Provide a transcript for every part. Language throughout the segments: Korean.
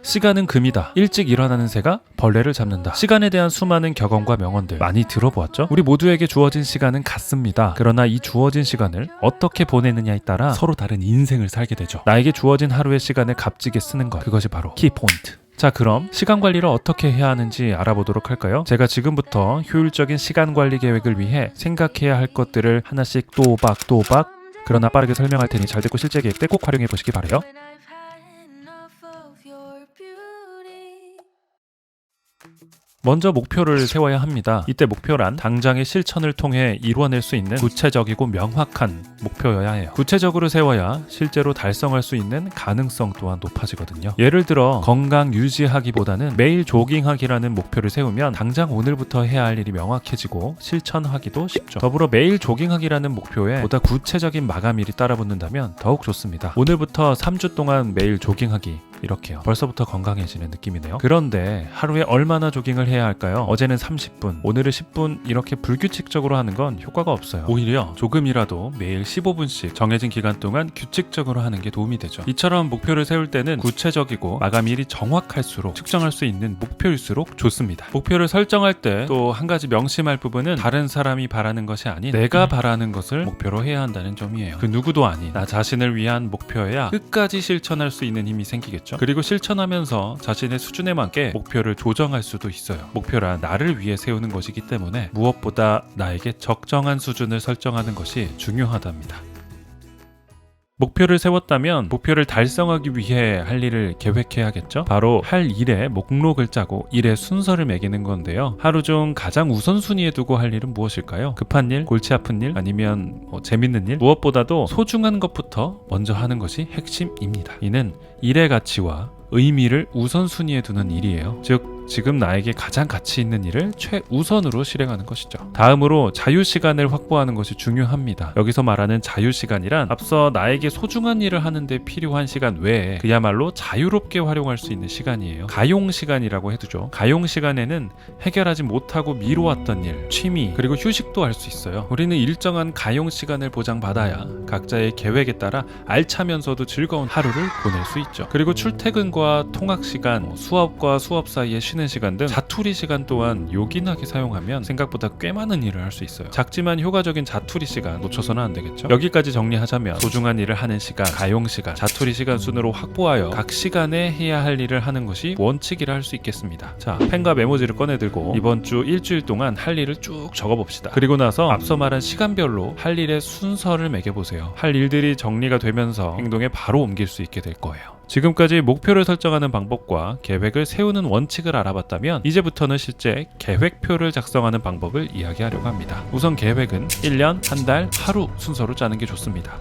시간은 금이다. 일찍 일어나는 새가 벌레를 잡는다. 시간에 대한 수많은 격언과 명언들 많이 들어보았죠? 우리 모두에게 주어진 시간은 같습니다. 그러나 이 주어진 시간을 어떻게 보내느냐에 따라 서로 다른 인생을 살게 되죠. 나에게 주어진 하루의 시간을 값지게 쓰는 것, 그것이 바로 키포인트. 자, 그럼 시간 관리를 어떻게 해야 하는지 알아보도록 할까요? 제가 지금부터 효율적인 시간 관리 계획을 위해 생각해야 할 것들을 하나씩 또박 그러나 빠르게 설명할 테니 잘 듣고 실제 계획 때 꼭 활용해 보시기 바라요. 먼저 목표를 세워야 합니다. 이때 목표란 당장의 실천을 통해 이루어낼 수 있는 구체적이고 명확한 목표여야 해요. 구체적으로 세워야 실제로 달성할 수 있는 가능성 또한 높아지거든요. 예를 들어 건강 유지하기보다는 매일 조깅하기라는 목표를 세우면 당장 오늘부터 해야 할 일이 명확해지고 실천하기도 쉽죠. 더불어 매일 조깅하기라는 목표에 보다 구체적인 마감일이 따라붙는다면 더욱 좋습니다. 오늘부터 3주 동안 매일 조깅하기, 이렇게요. 벌써부터 건강해지는 느낌이네요. 그런데 하루에 얼마나 조깅을 해야 할까요? 어제는 30분, 오늘은 10분 이렇게 불규칙적으로 하는 건 효과가 없어요. 오히려 조금이라도 매일 15분씩 정해진 기간 동안 규칙적으로 하는 게 도움이 되죠. 이처럼 목표를 세울 때는 구체적이고 마감일이 정확할수록 측정할 수 있는 목표일수록 좋습니다. 목표를 설정할 때 또 한 가지 명심할 부분은 다른 사람이 바라는 것이 아닌 내가 바라는 것을 목표로 해야 한다는 점이에요. 그 누구도 아닌 나 자신을 위한 목표여야 끝까지 실천할 수 있는 힘이 생기겠죠. 그리고 실천하면서 자신의 수준에 맞게 목표를 조정할 수도 있어요. 목표란 나를 위해 세우는 것이기 때문에 무엇보다 나에게 적정한 수준을 설정하는 것이 중요하답니다. 목표를 세웠다면 목표를 달성하기 위해 할 일을 계획해야겠죠? 바로 할 일의 목록을 짜고 일의 순서를 매기는 건데요. 하루 중 가장 우선순위에 두고 할 일은 무엇일까요? 급한 일, 골치 아픈 일, 아니면 재밌는 일? 무엇보다도 소중한 것부터 먼저 하는 것이 핵심입니다. 이는 일의 가치와 의미를 우선순위에 두는 일이에요. 즉 지금 나에게 가장 가치 있는 일을 최우선으로 실행하는 것이죠. 다음으로 자유시간을 확보하는 것이 중요합니다. 여기서 말하는 자유시간이란 앞서 나에게 소중한 일을 하는데 필요한 시간 외에 그야말로 자유롭게 활용할 수 있는 시간이에요. 가용시간이라고 해두죠. 가용시간에는 해결하지 못하고 미뤄왔던 일, 취미, 그리고 휴식도 할 수 있어요. 우리는 일정한 가용시간을 보장받아야 각자의 계획에 따라 알차면서도 즐거운 하루를 보낼 수 있죠. 그리고 출퇴근과 통학시간, 수업과 수업 사이에 쉬는 시간 등 자투리 시간 또한 요긴하게 사용하면 생각보다 꽤 많은 일을 할 수 있어요. 작지만 효과적인 자투리 시간 놓쳐서는 안 되겠죠. 여기까지 정리하자면 소중한 일을 하는 시간, 가용 시간, 자투리 시간 순으로 확보하여 각 시간에 해야 할 일을 하는 것이 원칙이라 할 수 있겠습니다. 자, 펜과 메모지를 꺼내들고 이번 주 일주일 동안 할 일을 쭉 적어봅시다. 그리고 나서 앞서 말한 시간별로 할 일의 순서를 매겨보세요. 할 일들이 정리가 되면서 행동에 바로 옮길 수 있게 될 거예요. 지금까지 목표를 설정하는 방법과 계획을 세우는 원칙을 알아봤다면 이제부터는 실제 계획표를 작성하는 방법을 이야기하려고 합니다. 우선 계획은 1년, 한 달, 하루 순서로 짜는 게 좋습니다.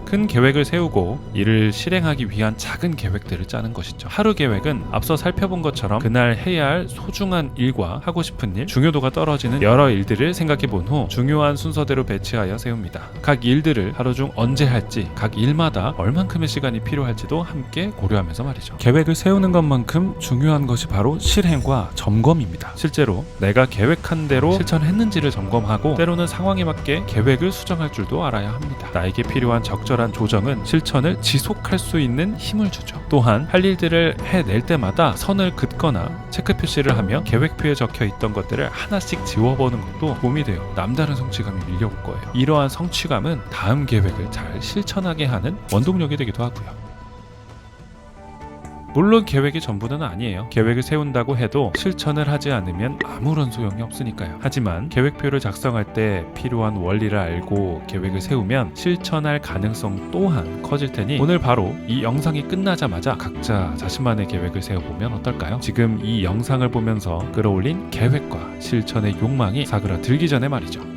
큰 계획을 세우고 이를 실행하기 위한 작은 계획들을 짜는 것이죠. 하루 계획은 앞서 살펴본 것처럼 그날 해야 할 소중한 일과 하고 싶은 일, 중요도가 떨어지는 여러 일들을 생각해 본 후 중요한 순서대로 배치하여 세웁니다. 각 일들을 하루 중 언제 할지, 각 일마다 얼만큼의 시간이 필요할지도 함께 고려하면서 말이죠. 계획을 세우는 것만큼 중요한 것이 바로 실행과 점검입니다. 실제로 내가 계획한 대로 실천했는지를 점검하고 때로는 상황에 맞게 계획을 수정할 줄도 알아야 합니다. 나에게 필요한 적절한 조정은 실천을 지속할 수 있는 힘을 주죠. 또한 할 일들을 해낼 때마다 선을 긋거나 체크 표시를 하며 계획표에 적혀 있던 것들을 하나씩 지워보는 것도 도움이 돼요. 남다른 성취감이 밀려올 거예요. 이러한 성취감은 다음 계획을 잘 실천하게 하는 원동력이 되기도 하고요. 물론 계획이 전부는 아니에요. 계획을 세운다고 해도 실천을 하지 않으면 아무런 소용이 없으니까요. 하지만 계획표를 작성할 때 필요한 원리를 알고 계획을 세우면 실천할 가능성 또한 커질 테니 오늘 바로 이 영상이 끝나자마자 각자 자신만의 계획을 세워보면 어떨까요? 지금 이 영상을 보면서 끌어올린 계획과 실천의 욕망이 사그라들기 전에 말이죠.